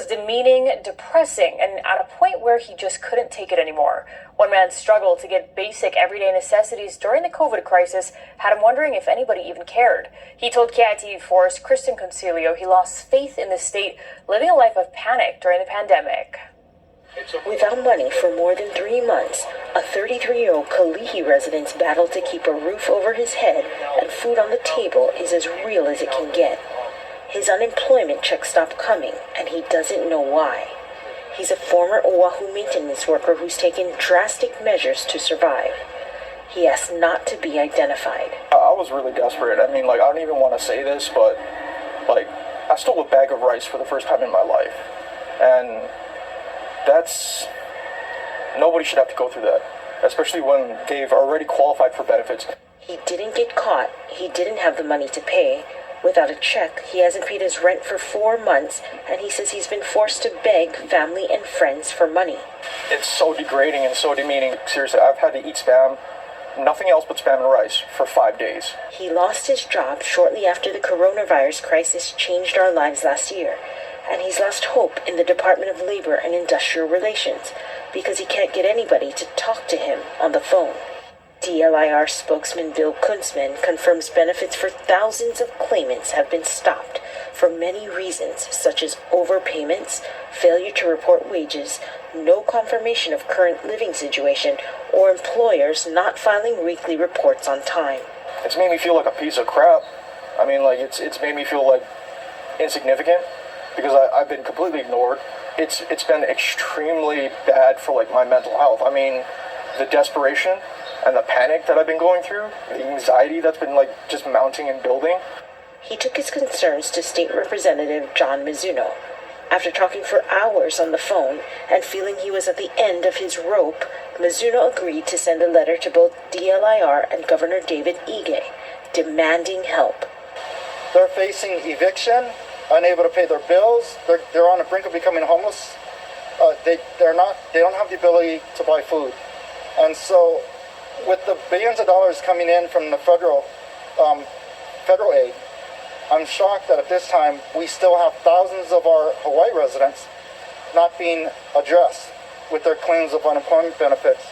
was demeaning, depressing, and at a point where he just couldn't take it anymore. One man's struggle to get basic everyday necessities during the COVID crisis had him wondering if anybody even cared. He told KITV4's Kristen Concilio he lost faith in the state, living a life of panic during the pandemic. Without money for more than 3 months, a 33-year-old Kalihi resident's battle to keep a roof over his head and food on the table is as real as it can get. His unemployment check stopped coming, and he doesn't know why. He's a former Oahu maintenance worker who's taken drastic measures to survive. He asked not to be identified. I was really desperate. I mean, I don't even want to say this, but, I stole a bag of rice for the first time in my life. And nobody should have to go through that, especially when they've already qualified for benefits. He didn't get caught. He didn't have the money to pay. Without a check, he hasn't paid his rent for 4 months, and he says he's been forced to beg family and friends for money. It's so degrading and so demeaning. Seriously, I've had to eat Spam, nothing else but Spam and rice, for 5 days. He lost his job shortly after the coronavirus crisis changed our lives last year, and he's lost hope in the Department of Labor and Industrial Relations because he can't get anybody to talk to him on the phone. DLIR spokesman Bill Kunzman confirms benefits for thousands of claimants have been stopped for many reasons, such as overpayments, failure to report wages, no confirmation of current living situation, or employers not filing weekly reports on time. It's made me feel like a piece of crap. I mean, it's made me feel insignificant because I've been completely ignored. It's been extremely bad for my mental health. I mean, the desperation and the panic that I've been going through, the anxiety that's been just mounting and building. He took his concerns to State Representative John Mizuno. After talking for hours on the phone and feeling he was at the end of his rope, Mizuno agreed to send a letter to both DLIR and Governor David Ige, demanding help. They're facing eviction, unable to pay their bills. They're on the brink of becoming homeless. They don't have the ability to buy food. And so with the billions of dollars coming in from the federal aid, I'm shocked that at this time we still have thousands of our Hawaii residents not being addressed with their claims of unemployment benefits.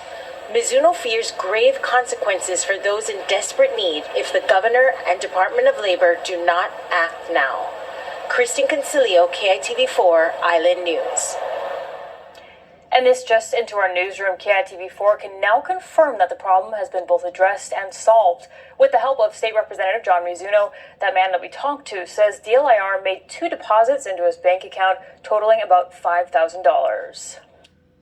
Mizuno fears grave consequences for those in desperate need if the governor and Department of Labor do not act now. Kristen Concilio, KITV4 Island News. And this just into our newsroom. KITV4 can now confirm that the problem has been both addressed and solved. With the help of State Representative John Mizuno, that man that we talked to says DLIR made 2 deposits into his bank account totaling about $5,000.